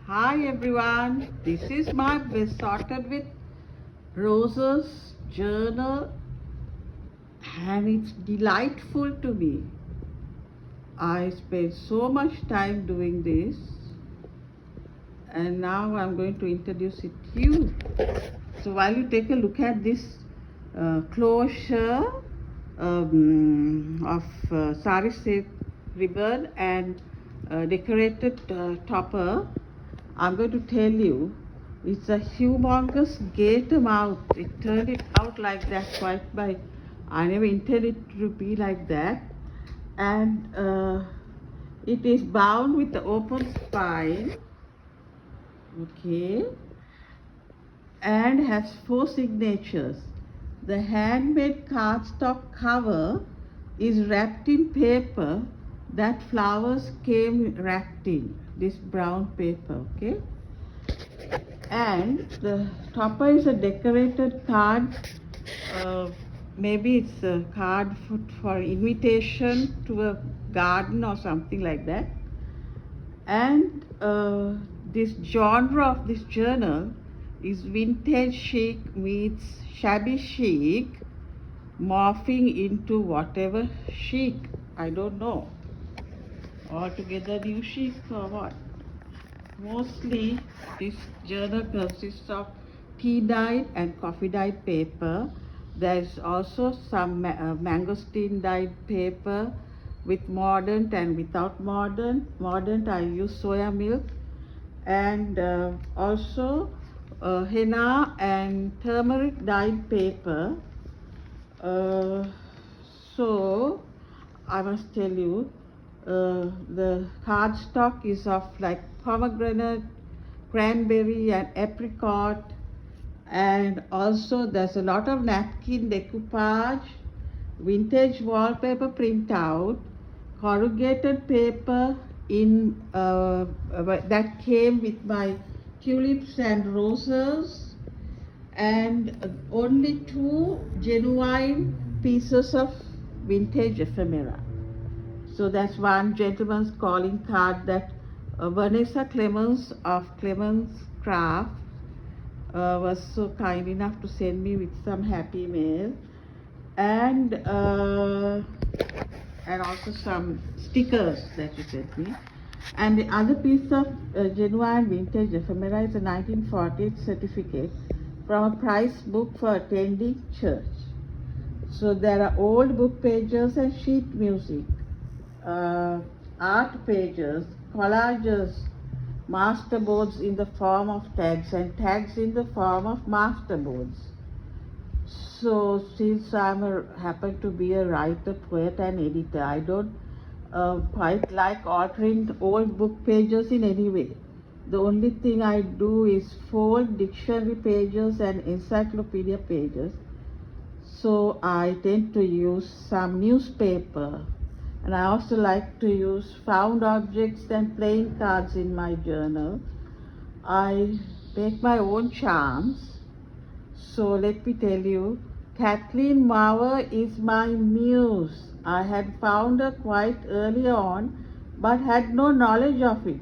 Hi everyone, this is my Besotted with Roses journal and it's delightful to me. I spent so much time doing this and now I'm going to introduce it to you. So while you take a look at this closure of sari silk ribbon and decorated topper, I'm going to tell you it's a humongous gator mouth. It turned it out like that quite by, I never intended it to be like that. And it is bound with the open spine, okay, and has 4 signatures. The handmade cardstock cover is wrapped in paper that flowers came wrapped in, this brown paper, okay? And the topper is a decorated card. Maybe it's a card for invitation to a garden or something like that. And this genre of this journal is vintage chic meets shabby chic, morphing into whatever chic, I don't know, altogether new chic or what. Mostly this journal consists of tea dyed and coffee dyed paper. There is also some mangosteen dyed paper with mordant and without mordant. Mordant I use soya milk, and also henna and turmeric dyed paper. So I must tell you, the cardstock is of like pomegranate, cranberry and apricot, and also there's a lot of napkin decoupage, vintage wallpaper printout, corrugated paper in that came with my tulips and roses, and only 2 genuine pieces of vintage ephemera. So that's one gentleman's calling card that Vanessa Clemens of Clemens Craft was so kind enough to send me with some happy mail, and also some stickers that she sent me. And the other piece of genuine vintage ephemera is a 1948 certificate from a prize book for attending church. So there are old book pages and sheet music, art pages, collages, masterboards in the form of tags, and tags in the form of masterboards. So since happen to be a writer, poet and editor, I don't quite like altering old book pages in any way. The only thing I do is fold dictionary pages and encyclopedia pages. So I tend to use some newspaper, and I also like to use found objects and playing cards in my journal. I make my own charms. So let me tell you, Kathleen Mower is my muse. I had found her quite early on, but had no knowledge of it.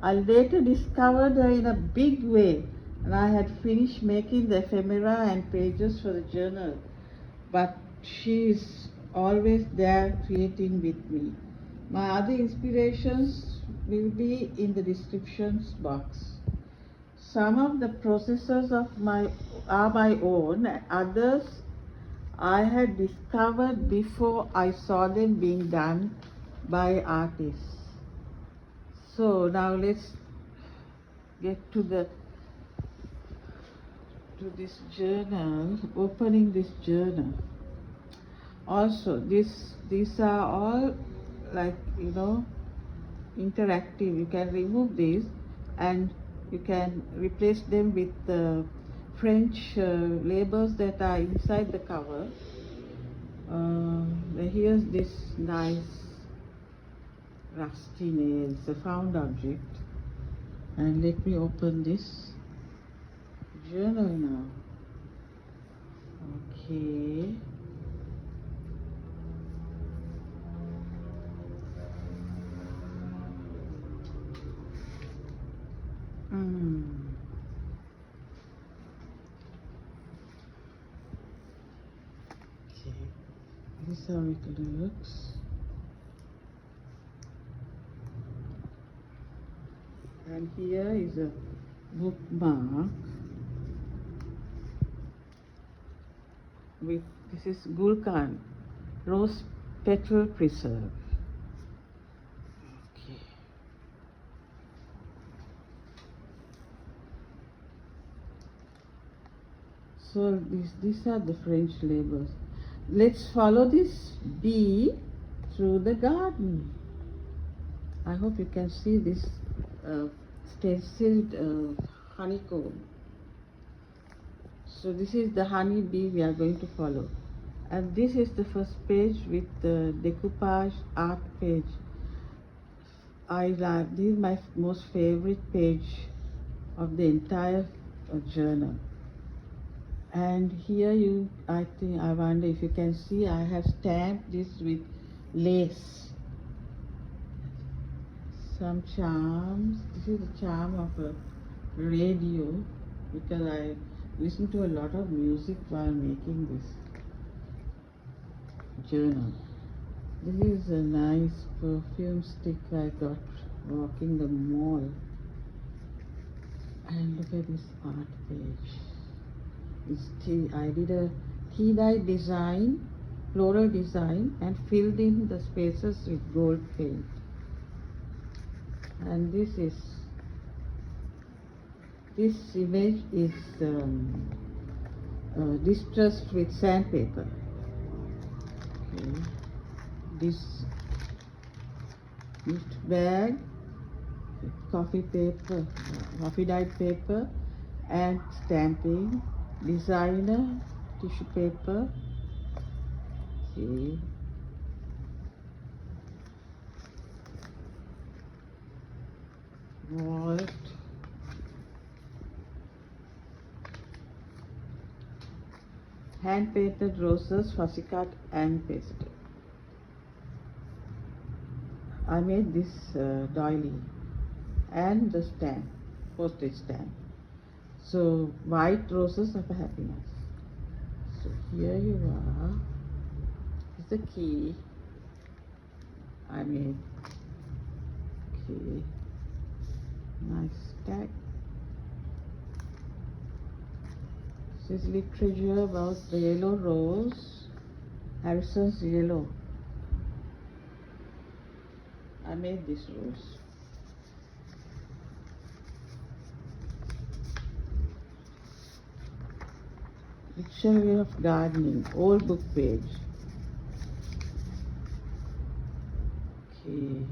I later discovered her in a big way, and I had finished making the ephemera and pages for the journal. But she is always there creating with me. My other inspirations will be in the descriptions box. Some of the processes are my own, others I had discovered before I saw them being done by artists. So now let's get to this journal, opening this journal. Also, these are all like, you know, interactive. You can remove these and you can replace them with the French labels that are inside the cover. Here's this nice rusty nail. It's a found object. And let me open this journal now. Okay. Okay, this is how it looks. And here is a bookmark with, this is Gulkan, Rose Petal Preserve. Okay. So these are the French labels. Let's follow this bee through the garden. I hope you can see this stenciled honeycomb. So this is the honey bee we are going to follow. And this is the first page with the decoupage art page. I like, this is my most favorite page of the entire journal. And here I wonder if you can see, I have stamped this with lace. Some charms. This is the charm of a radio, because I listen to a lot of music while making this journal. This is a nice perfume stick I got walking the mall. And look at this art page. I did a tea-dye design, floral design, and filled in the spaces with gold paint. And this image is distressed with sandpaper. Okay. This gift bag, coffee paper, coffee dyed paper, and stamping. Designer tissue paper. Okay. Wallet. Hand painted roses, fussy cut and pasted. I made this doily and the stamp, postage stamp. So white roses of happiness. So here you are. This is the key I made. Okay. Nice tag. This is literature about the yellow rose, Harrison's yellow. I made this rose. Dictionary of Gardening, old book page. Okay.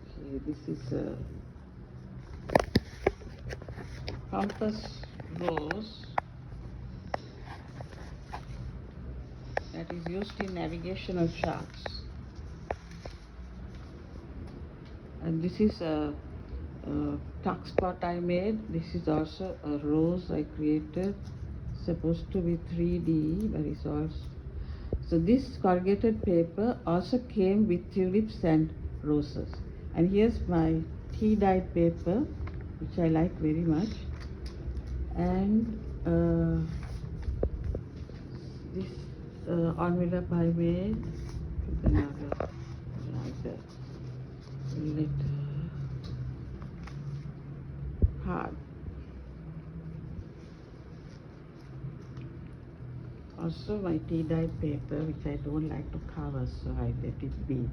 Okay, this is a compass rose that is used in navigational charts. And this is a tuck spot I made. This is also a rose I created, supposed to be 3D, but it's also. So this corrugated paper also came with tulips and roses. And here's my tea dyed paper, which I like very much. And this envelope I made with another letter. Hard. Also my tea dyed paper, which I don't like to cover, so I let it be.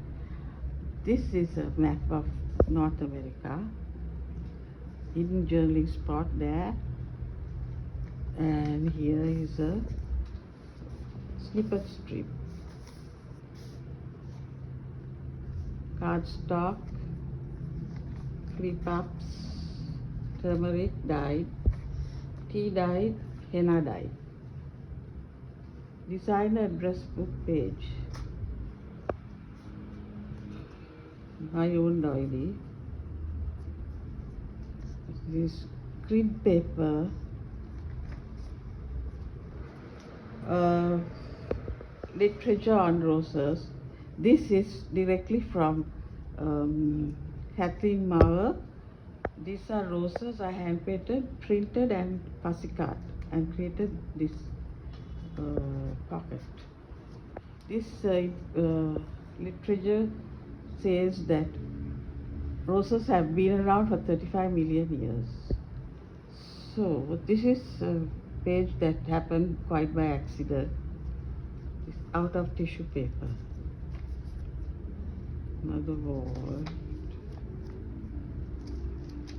This is a map of North America. Hidden journaling spot there. And here is a snippet strip. Cardstock, clip ups, turmeric dyed, tea dyed, henna dyed. Designer address book page. My own doily. This crib paper. Literature on roses. This is directly from Kathleen Mower, These are roses I hand painted, printed and fussy cut and created this pocket. This literature says that roses have been around for 35 million years. So this is a page that happened quite by accident. It's out of tissue paper. Another wall.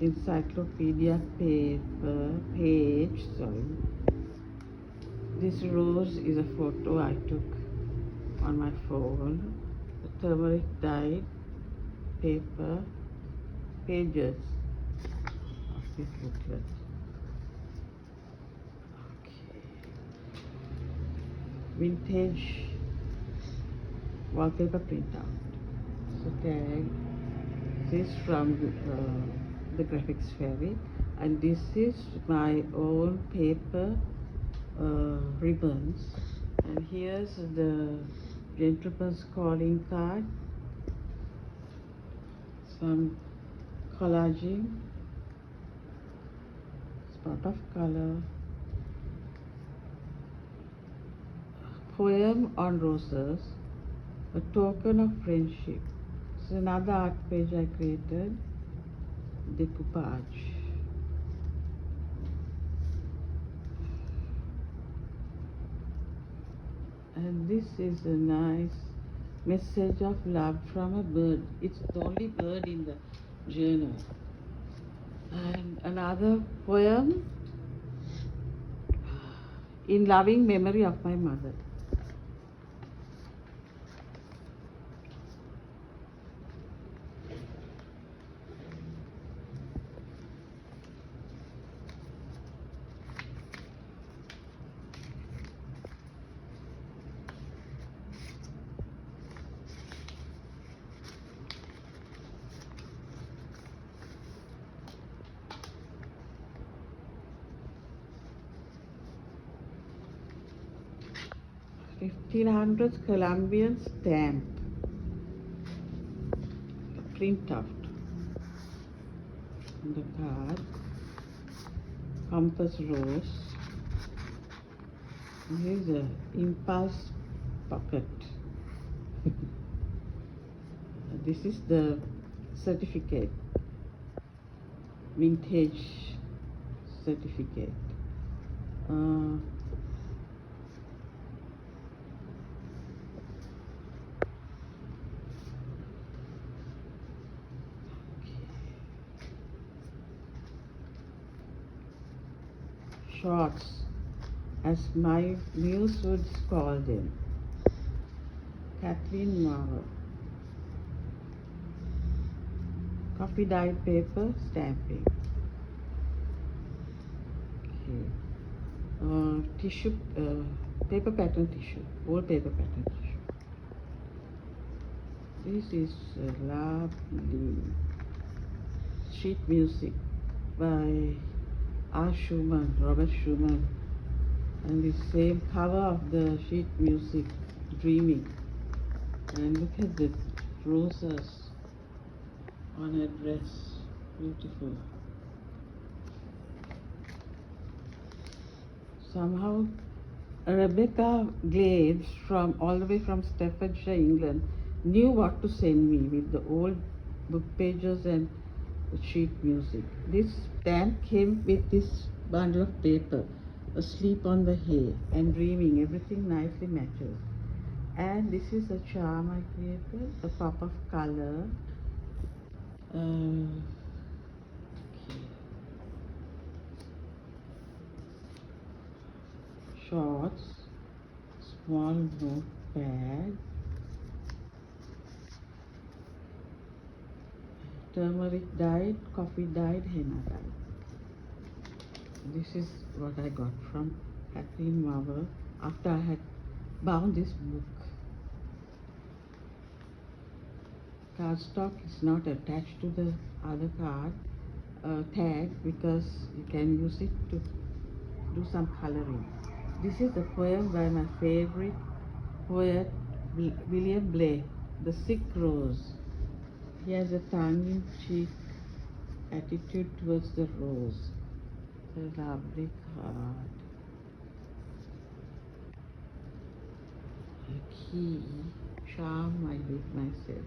Encyclopedia paper, page, sorry. This rose is a photo I took on my phone. The turmeric dyed paper, pages of this booklet. Okay. Vintage wallpaper printout. So tag. This is from the graphics fairy, and this is my own paper ribbons, and here's the gentleman's calling card, some collaging, spot of color, poem on roses, a token of friendship. This is another art page I created, decoupage. And this is a nice message of love from a bird. It's the only bird in the journal. And another poem, in loving memory of my mother. (1500s) Colombian stamp, printout on the card, compass rose. Here's a impulse pocket. This is the certificate, vintage certificate. Shorts, as my muse would call them. Kathleen Mower. Coffee dyed paper, stamping. Okay. Tissue, paper pattern tissue, wallpaper pattern tissue. This is lovely sheet music by Robert Schumann, and the same cover of the sheet music, Dreaming. And look at the roses on her dress, beautiful. Somehow Rebecca Glades, from all the way from Staffordshire, England, knew what to send me with the old book pages and sheet music. This stamp came with this bundle of paper, asleep on the hay and dreaming. Everything nicely matches. And this is a charm I created, a pop of color. Okay. Shorts, small notepad, turmeric dyed, coffee dyed, henna dyed. This is what I got from Kathleen Mower after I had bound this book. Cardstock is not attached to the other card tag because you can use it to do some coloring. This is a poem by my favorite poet, William Blake, The Sick Rose. He has a tongue-in-cheek attitude towards the rose. A lovely card. A key. Charm I did myself.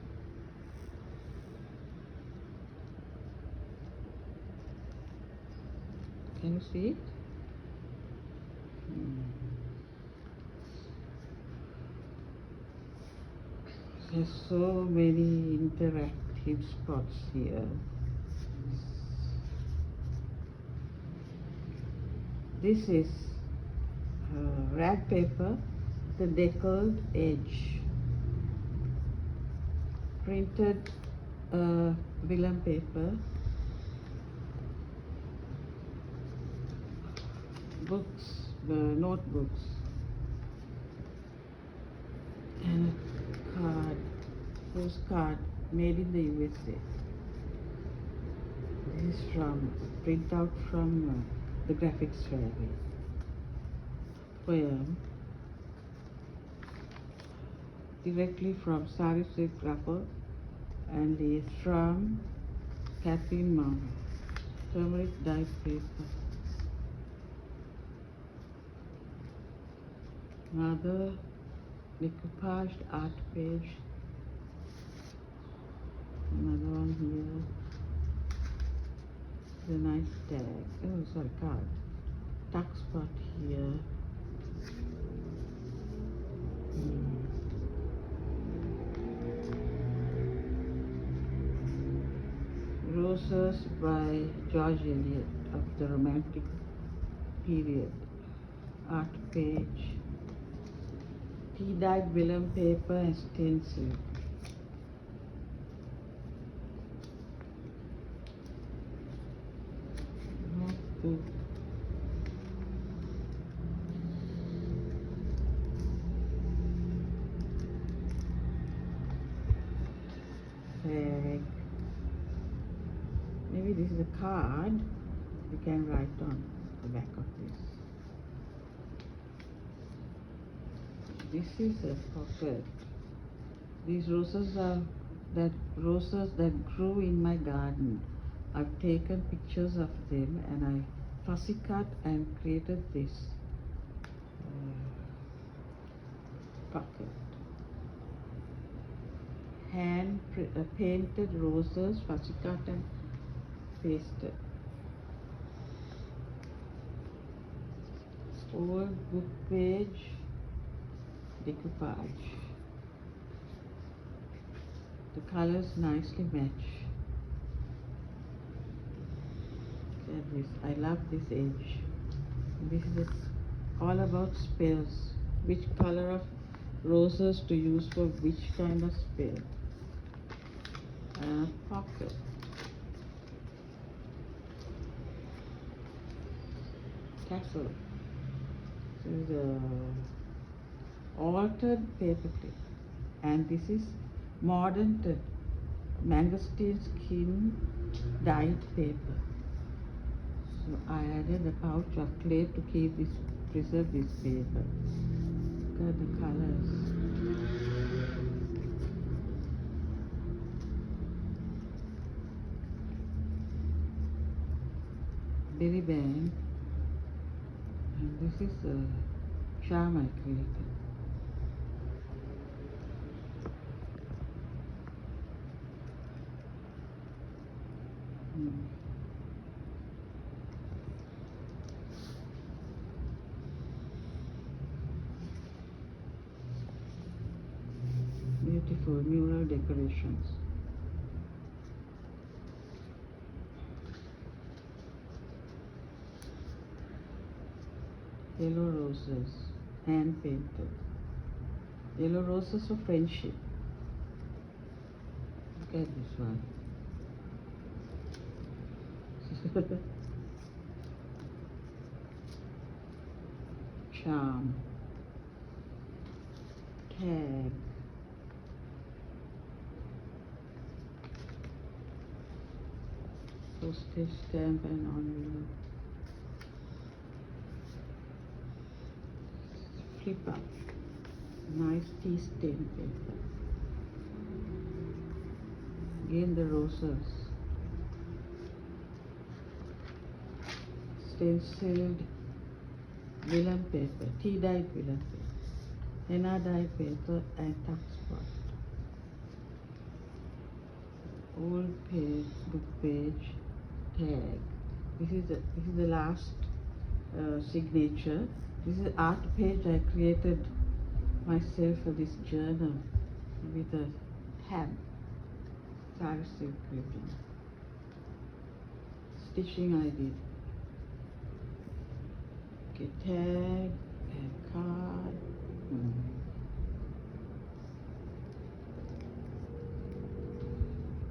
Can you see it? There's so many interactive spots here. This is rag paper, the deckled edge. Printed vellum paper. Books, notebooks. And a card, postcard made in the USA. This is from, print out from the graphics fair. Poem directly from Sari Grapple, and is from Kathleen Mower. Turmeric dyed paper. Another decoupaged art page. Another one here. The nice tag. Oh, sorry, card. Tuck spot here. Roses by George Eliot of the Romantic period. Art page. Tea-dyed vellum paper and stencil. Notebook. Tag. Maybe this is a card you can write on the back of this. This is a pocket. These roses are roses that grew in my garden. I've taken pictures of them and I fussy cut and created this pocket. Hand painted roses, fussy cut and pasted. Old book page. Decoupage. The colors nicely match. Look at this. I love this edge. This is all about spells. Which color of roses to use for which kind of spell. And a pocket. Tassel. This is a altered paper clip, and this is modern mangosteen skin dyed paper. So I added a pouch of clay to preserve this paper. Look at the colors. Berry band, and this is a charm I created. Beautiful mural decorations. Yellow roses, hand painted. Yellow roses of friendship. Look at this one. Charm. Tag. Postage stamp and envelope. Flip up. Nice tea stain paper. Again the roses. stenciled vellum paper, tea-dyed vellum paper, henna dye paper and tuck spot. Old page, book page, tag. This is the last signature. This is art page I created myself for this journal with a tab, Terrace gripping. Stitching I did. Okay, tag and card.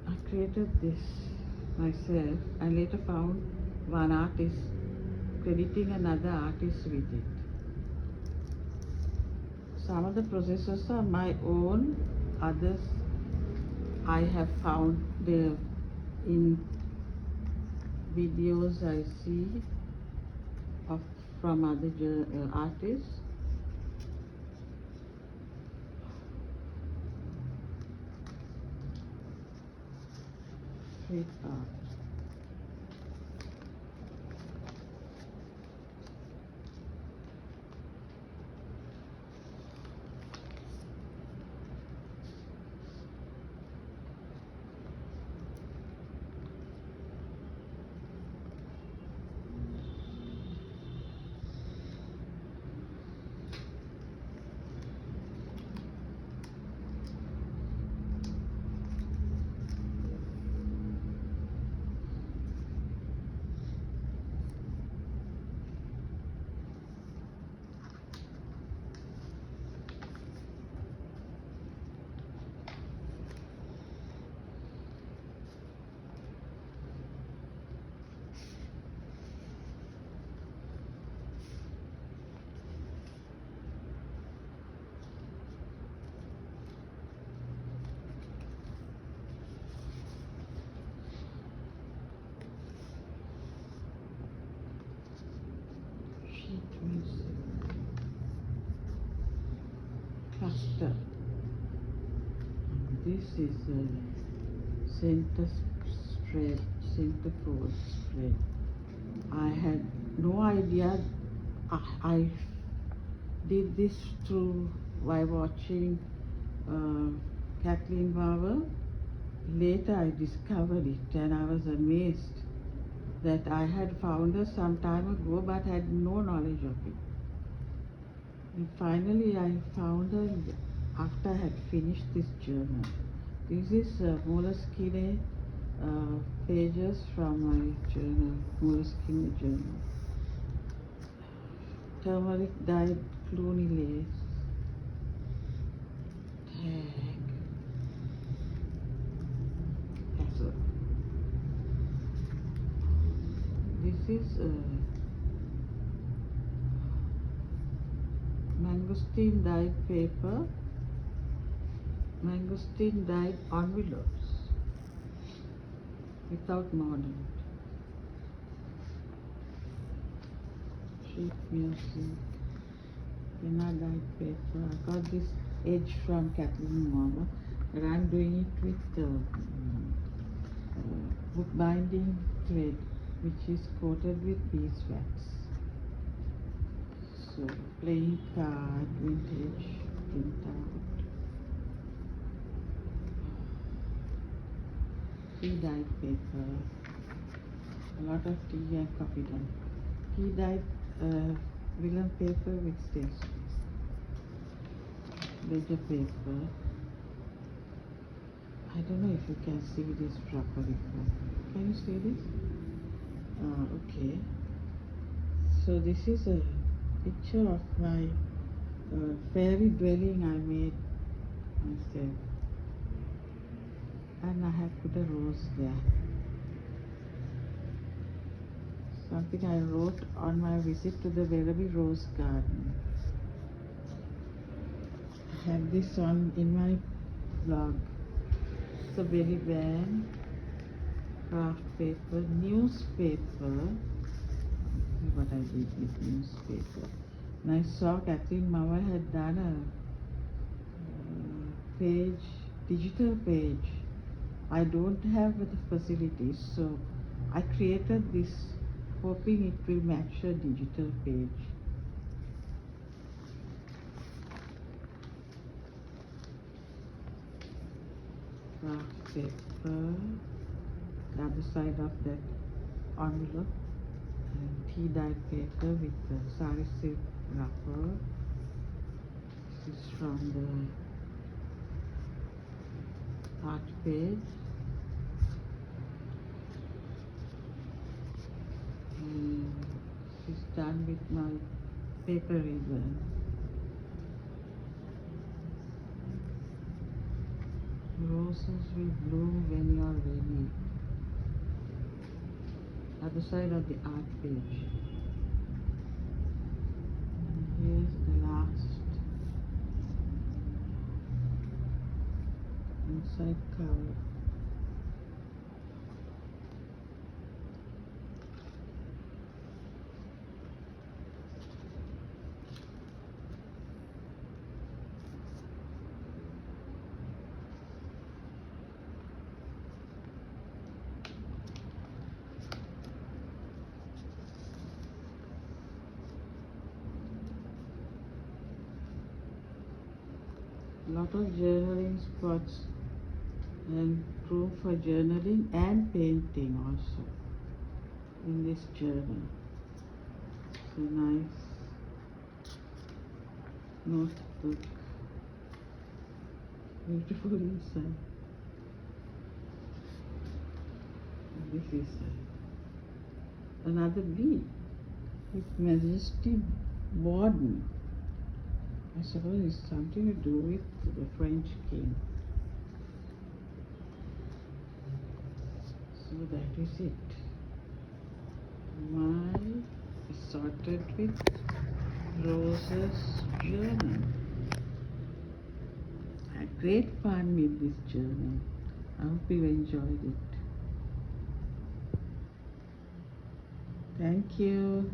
I created this myself. I later found one artist crediting another artist with it. Some of the processes are my own, others I have found in videos I see from other artists. Street art. Cluster. This is a center fold spread. I had no idea. I did this by watching Kathleen Mower. Later I discovered it and I was amazed that I had found her some time ago but had no knowledge of it. And finally I found her after I had finished this journal. This is Moleskine pages from my journal, Moleskine journal. Turmeric dyed Clooney lace. Tag. Tassel. This is mangosteen dyed paper, mangosteen dyed envelopes without mordant. Sheet music, henna dyed paper. I got this edge from Kathleen Mower, but I'm doing it with bookbinding thread, which is coated with beeswax. So, playing card, vintage, print out. Tea dyed paper, a lot of tea and coffee dye. Tea dyed vellum paper with stencils. Ledger paper. I don't know if you can see this properly. Can you see this? Okay. So this is a picture of my fairy dwelling I made myself. And I have put a rose there. Something I wrote on my visit to the Vellum Rose Garden. I have this on in my blog. It's a belly band, craft paper, newspaper. What I did with newspaper. And I saw Kathleen Mower had done a page, digital page. I don't have the facilities, so I created this hoping it will match a digital page. Craft paper, the other side of that envelope, and tea dye paper with the sari silk wrapper. This is from the art page. And this is done with my paper ribbon. Roses will bloom when you are ready. Other side of the art page. And here's the last inside cover. Lot of journaling spots and room for journaling and painting also in this journal. It's a nice notebook, beautiful inside. And this is another bee with majesty warden. I suppose it's something to do with the French king. So that is it. My Besotted with Roses journal. I had great fun with this journal. I hope you enjoyed it. Thank you.